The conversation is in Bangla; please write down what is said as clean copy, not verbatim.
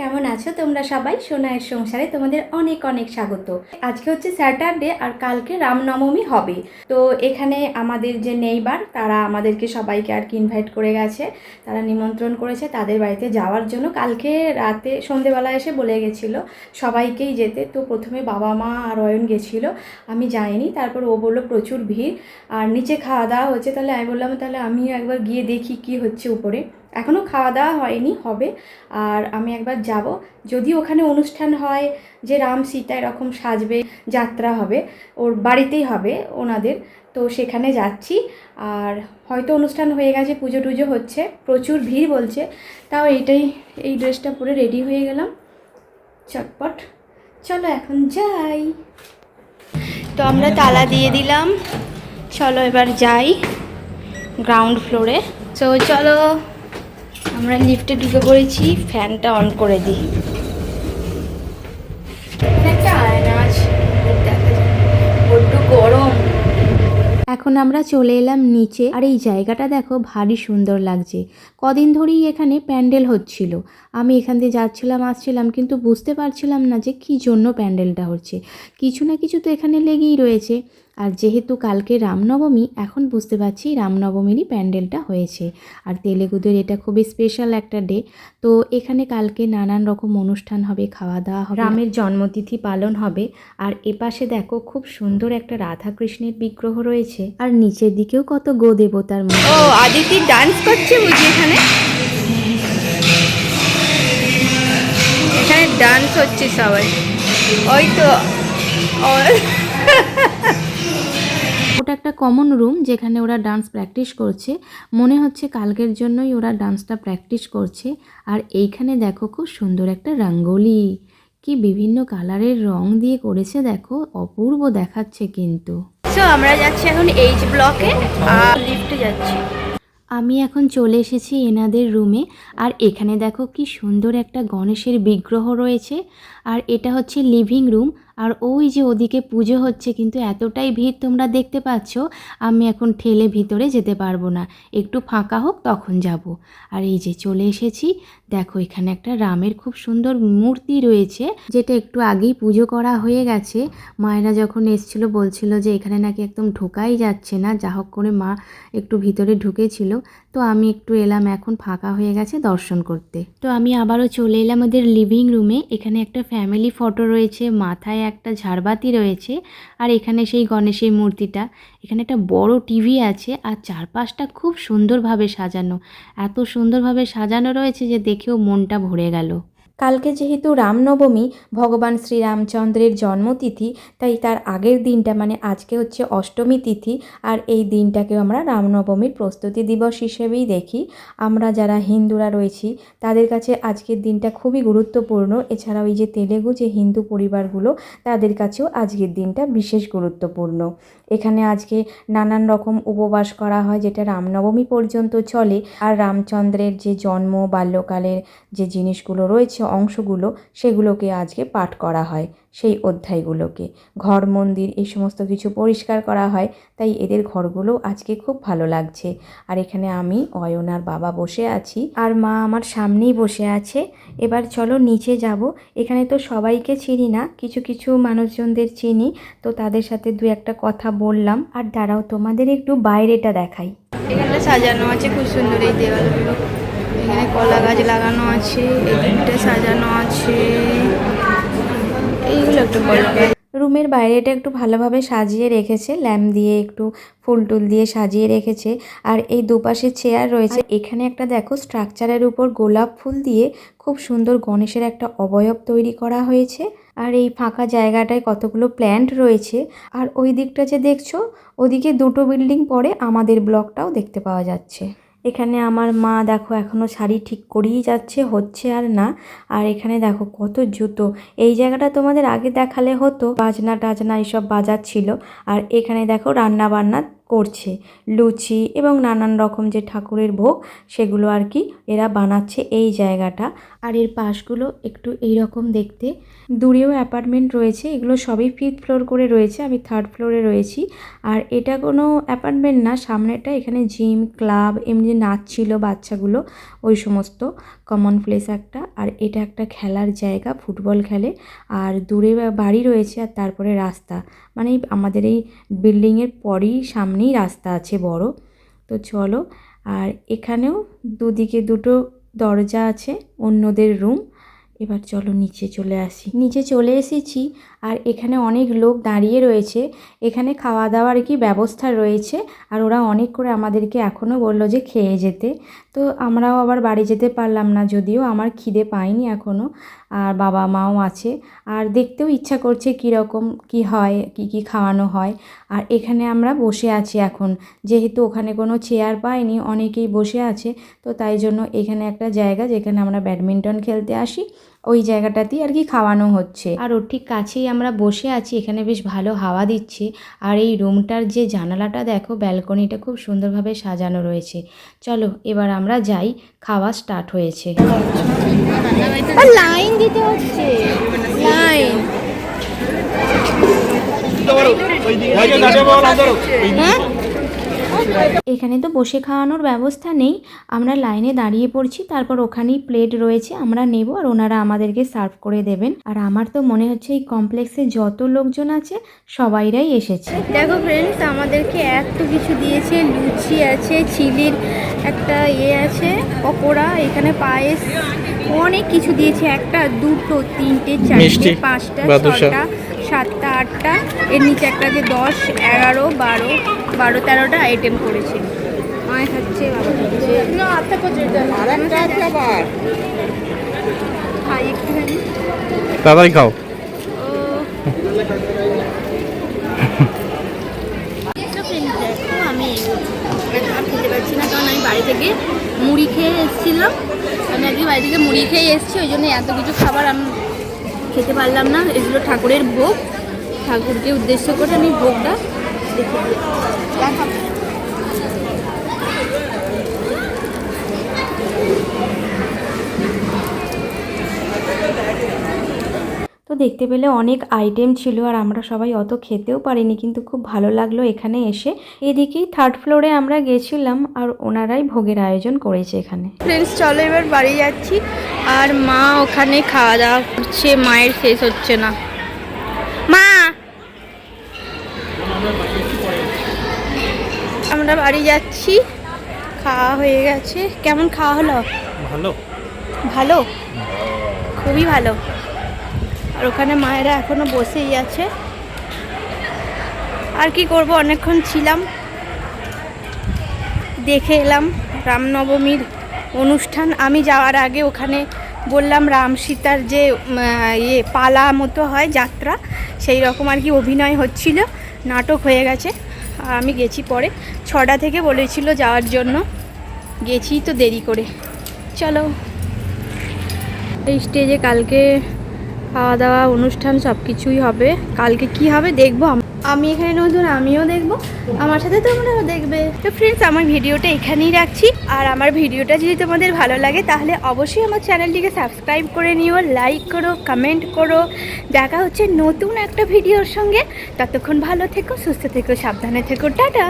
কেমন আছো তোমরা সবাই? সোনায়ের সংসারে তোমাদের অনেক অনেক স্বাগত। আজকে হচ্ছে স্যাটারডে আর কালকে রামনবমী হবে। তো এখানে আমাদের যে নেইবার তারা আমাদেরকে সবাইকে আর কি ইনভাইট করে গেছে, তারা নিমন্ত্রণ করেছে তাদের বাড়িতে যাওয়ার জন্য। কালকে রাতে সন্ধেবেলা এসে বলে গেছিলো সবাইকেই যেতে। তো প্রথমে বাবা মা আর অয়ন গেছিলো, আমি যাইনি। তারপর ও বললো প্রচুর ভিড় আর নিচে খাওয়া দাওয়া হচ্ছে। তাহলে আমি বললাম তাহলে আমিও একবার গিয়ে দেখি কি হচ্ছে উপরে। এখনও খাওয়া দাওয়া হয়নি, হবে। আর আমি একবার যাব, যদি ওখানে অনুষ্ঠান হয় যে রাম সীতা এরকম সাজবে, যাত্রা হবে, ওর বাড়িতেই হবে ওনাদের, তো সেখানে যাচ্ছি। আর হয়তো অনুষ্ঠান হয়ে গেছে, পুজো টুজো হচ্ছে, প্রচুর ভিড় বলছে। তাও এই ড্রেসটা পরে রেডি হয়ে গেলাম চটপট। চলো এখন যাই। তো আমরা তালা দিয়ে দিলাম, চলো এবার যাই গ্রাউন্ড ফ্লোরে। তো চলো আমরা লিফটে ঢুকে পড়েছি, ফ্যানটা অন করে দিই। একটা আয়না আছে, দেখা যায় বড্ড গরম। এখন আমরা চলে এলাম নিচে, আর এই জায়গাটা দেখো ভারী সুন্দর লাগছে। কদিন ধরেই এখানে প্যান্ডেল হচ্ছিল। আমি এখান দিয়ে যাচ্ছিলাম আসছিলাম, কিন্তু বুঝতে পারছিলাম না যে কী জন্য প্যান্ডেলটা হচ্ছে। কিছু না কিছু তো এখানে লেগেই রয়েছে। আর যেহেতু কালকে রামনবমী, এখন বুঝতে পারছি রামনবমীরই প্যান্ডেলটা হয়েছে। আর তেলেগুদের এটা খুবই স্পেশাল একটা ডে। তো এখানে কালকে নানান রকম অনুষ্ঠান হবে, খাওয়া দাওয়া হবে, রামের জন্মতিথি পালন হবে। আর এপাশে দেখো খুব সুন্দর একটা রাধা কৃষ্ণের বিগ্রহ রয়েছে, আর নিচের দিকেও কত গো দেবতার মূর্তি। ও আদিতি ডান্স করছে বুঝি এখানে? এখানে ডান্স হচ্ছে সবাই, ওই তো। ওটা একটা কমন রুম যেখানে ওরা ডান্স প্র্যাকটিস করছে। মনে হচ্ছে কালকের জন্যই ওরা ডান্সটা প্র্যাকটিস করছে। আর এইখানে দেখো খুব সুন্দর একটা রঙ্গোলি, কি বিভিন্ন কালারের রং দিয়ে করেছে, দেখো অপূর্ব দেখাচ্ছে কিন্তু। তো আমরা যাচ্ছি এখন এইচ ব্লকে, আর লিফটে যাচ্ছি। আমি এখন চলে এসেছি এনাদের রুমে। আর এখানে দেখো কি সুন্দর একটা গণেশের বিগ্রহ রয়েছে। আর এটা হচ্ছে লিভিং রুম। আর ওই যে ওদিকে পুজো হচ্ছে, কিন্তু এতটাই ভিড় তোমরা দেখতে পাচ্ছ, আমি এখন ঠেলে ভিতরে যেতে পারবো না, একটু ফাঁকা হোক তখন যাব। আর এই যে চলে এসেছি, দেখো এখানে একটা রামের খুব সুন্দর মূর্তি রয়েছে, যেটা একটু আগেই পুজো করা হয়ে গেছে। মায়েরা যখন এসেছিলো বলছিল যে এখানে নাকি একদম ঢোকাই যাচ্ছে না, যা হোক করে মা একটু ভিতরে ঢুকেছিল। তো আমি একটু এলাম, এখন ফাঁকা হয়ে গেছে দর্শন করতে। তো আমি আবারও চলে এলাম ওদের লিভিং রুমে। এখানে একটা ফ্যামিলি ফটো রয়েছে, মাথায় একটা ঝাড়বাতি রয়েছে, আর এখানে সেই গণেশের মূর্তিটা। এখানে একটা বড় টিভি আছে, আর চারপাশটা খুব সুন্দরভাবে সাজানো। এত সুন্দরভাবে সাজানো রয়েছে যে দেখেও মনটা ভরে গেল। কালকে যেহেতু রামনবমী, ভগবান শ্রীরামচন্দ্রের জন্মতিথি, তাই তার আগের দিনটা মানে আজকে হচ্ছে অষ্টমী তিথি। আর এই দিনটাকেও আমরা রামনবমীর প্রস্তুতি দিবস হিসেবেই দেখি। আমরা যারা হিন্দুরা রয়েছি তাদের কাছে আজকের দিনটা খুবই গুরুত্বপূর্ণ। এছাড়াও এই যে তেলেগু যে হিন্দু পরিবারগুলো, তাদের কাছেও আজকের দিনটা বিশেষ গুরুত্বপূর্ণ। এখানে আজকে নানান রকম উপবাস করা হয়, যেটা রামনবমী পর্যন্ত চলে। আর রামচন্দ্রের যে জন্ম, বাল্যকালের যে জিনিসগুলো রয়েছে, অংশগুলো, সেগুলোকে আজকে পাঠ করা হয়, সেই অধ্যায়গুলোকে। ঘর মন্দির এই সমস্ত কিছু পরিষ্কার করা হয়, তাই এদের ঘরগুলো আজকে খুব ভালো লাগছে। আর এখানে আমি, অয়ন আর বাবা বসে আছি, আর মা আমার সামনেই বসে আছে। এবার চলো নিচে যাব। এখানে তো সবাইকে চিনি না, কিছু কিছু মানুষজনদের চিনি, তো তাদের সাথে দু একটা কথা বললাম। আর দাঁড়াও তোমাদের একটু বাইরেটা দেখাই। এখানে সাজানো আছে খুব সুন্দর এই দেওয়ালগুলো। এখানে কলা গাছ লাগানো আছে, এদিকটা সাজানো আছে, এইগুলো একটু কলা গাছ। রুমের বাইরেটা একটু ভালোভাবে সাজিয়ে রেখেছে, ল্যাম্প দিয়ে একটু ফুল টুল দিয়ে সাজিয়ে রেখেছে। আর এই দুপাশে চেয়ার রয়েছে। এখানে একটা দেখো স্ট্রাকচারের উপর গোলাপ ফুল দিয়ে খুব সুন্দর গণেশের একটা অবয়ব তৈরি করা হয়েছে। আর এই ফাঁকা জায়গাটায় কতগুলো প্ল্যান্ট রয়েছে। আর ওই দিকটা যে দেখছো, ওদিকে দুটো বিল্ডিং পরে আমাদের ব্লকটাও দেখতে পাওয়া যাচ্ছে। এখানে আমার মা দেখো এখনও শাড়ি ঠিক করেই যাচ্ছে, হচ্ছে আর না। আর এখানে দেখো কত জুতো। এই জায়গাটা তোমাদের আগে দেখালে হতো, বাজনা টাজনা এইসব বাজাচ্ছিল। আর এখানে দেখো রান্না বান্না করছে। লুচি এবং নানান রকম যে ঠাকুরের ভোগ সেগুলো আর কি এরা বানাচ্ছে এই জায়গাটা। আর এর পাশগুলো একটু এইরকম দেখতে। দূরেও অ্যাপার্টমেন্ট রয়েছে, এগুলো সবই 5th ফ্লোর করে রয়েছে, আমি 3rd ফ্লোরে রয়েছি। আর এটা কোনো অ্যাপার্টমেন্ট না, সামনেটা এখানে জিম ক্লাব এমনি নাচছিল বাচ্চাগুলো, ওই সমস্ত কমন প্লেস একটা। আর এটা একটা খেলার জায়গা, ফুটবল খেলে। আর দূরে বাড়ি রয়েছে আর তারপরে রাস্তা, মানে আমাদের এই বিল্ডিংয়ের পরই সামনেই রাস্তা আছে বড়। তো চলো, আর এখানেও দুদিকে দুটো দরজা আছে, অন্যদের রুম। এবার চলো নিচে চলে আসি। নিচে চলে এসেছি আর এখানে অনেক লোক দাঁড়িয়ে রয়েছে। এখানে খাওয়া দাওয়ার কি ব্যবস্থা রয়েছে, আর ওরা অনেক করে আমাদেরকে এখনও বললো যে খেয়ে যেতে। তো আমরাও আবার বাড়ি যেতে পারলাম না, যদিও আমার খিদে পাইনি এখনও। আর বাবা মাও আছে, আর দেখতেও ইচ্ছা করছে কীরকম কী হয়, কি খাওয়ানো হয়। আর এখানে আমরা বসে আছি এখন, যেহেতু ওখানে কোনো চেয়ার পাইনি, অনেকেই বসে আছে। তো তাই জন্য এখানে একটা জায়গা যেখানে আমরা ব্যাডমিন্টন খেলতে আসি, ওই জায়গাটাতেই আর কি খাওয়ানো হচ্ছে। আর ওর ঠিক কাছেই আমরা বসে আছি, এখানে বেশ ভালো হাওয়া দিচ্ছে। আর এই রুমটার যে জানালাটা দেখো, ব্যালকনিটা খুব সুন্দরভাবে সাজানো রয়েছে। চলো এবার আমরা যাই, খাওয়া স্টার্ট হয়েছে। লাইন দিতে হচ্ছে, লাইন। এখানে তো বসে খাওয়ানোর ব্যবস্থা নেই, আমরা লাইনে দাঁড়িয়ে পড়ছি, তারপর ওখানেই প্লেট রয়েছে, আমরা নেব আর ওনারা আমাদেরকে সার্ভ করে দেবেন। আর আমার তো মনে হচ্ছে এই কমপ্লেক্সে যত লোকজন আছে সবাইরাই এসেছে। দেখো ফ্রেন্ডস, আমাদেরকে এত কিছু দিয়েছে, লুচি আছে, চিলির একটা আছে, পকোড়া, এখানে পায়েস, অনেক কিছু দিয়েছে। একটা দুটো তিনটে চারটে পাঁচটা ছটা সাতটা আটটা, এর নিচে একটা যে 10 11 12 13টা আইটেম করেছে। মায়ে খাচ্ছে, বাবা খাচ্ছে, না আচ্ছা করছে, আর একটা আছে আবার খাই একটুখানি, তাড়াতাড়ি খাও। দেখো আমি আর খেতে পারছি না, কারণ আমি বাড়ি থেকে মুড়ি খেয়ে এসেছিলাম। আমি আজকে বাড়ি থেকে মুড়ি খেয়ে এসেছি, ওই জন্য এত কিছু খাবার আমি খেতে পারলাম না। এগুলো ঠাকুরের ভোগ, ঠাকুরকে উদ্দেশ্য করে আমি ভোগটা দেখে দেখাবো। তো দেখতে পেলে অনেক আইটেম ছিল, আর আমরা সবাই অত খেতেও পারিনি, কিন্তু খুব ভালো লাগলো এখানে এসে। এদিকেই 3rd ফ্লোরে আমরা গেছিলাম, আর ওনারাই ভোগের আয়োজন করেছে এখানে। ফ্রেন্ডস চলো এবার বাড়ি যাচ্ছি, আর মা ওখানে খাওয়া দাওয়া করছে, মায়ের শেষ হচ্ছে না। মা, আমরা বাড়ি যাচ্ছি, খাওয়া হয়ে গেছে। কেমন খাওয়া হলো? ভালো, ভালো, খুবই ভালো। আর ওখানে মায়েরা এখনো বসেই আছে। আর কি করব, অনেকক্ষণ ছিলাম, দেখে এলাম রামনবমীর অনুষ্ঠান। আমি যাওয়ার আগে ওখানে বললাম রাম সীতার যে পালা মতো হয় যাত্রা, সেই রকম আর কি অভিনয় হচ্ছিল, নাটক হয়ে গেছে। আর আমি গেছি পরে, 6টা থেকে বলেছিল যাওয়ার জন্য, গেছি তো দেরি করে। চলো, এই স্টেজে কালকে খাওয়া দাওয়া অনুষ্ঠান সব কিছুই হবে। কালকে কি হবে দেখবো। আমি এখানে নতুন, আমিও দেখবো, আমার সাথে তোমরাও দেখবে। তো ফ্রেন্ডস, আমার ভিডিওটা এখানেই রাখছি। আর আমার ভিডিওটা যদি তোমাদের ভালো লাগে তাহলে অবশ্যই আমার চ্যানেলটিকে সাবস্ক্রাইব করে নিও, লাইক করো, কমেন্ট করো। দেখা হচ্ছে নতুন একটা ভিডিওর সঙ্গে। ততক্ষণ ভালো থেকো, সুস্থ থেকো, সাবধানে থেকো, টাটা।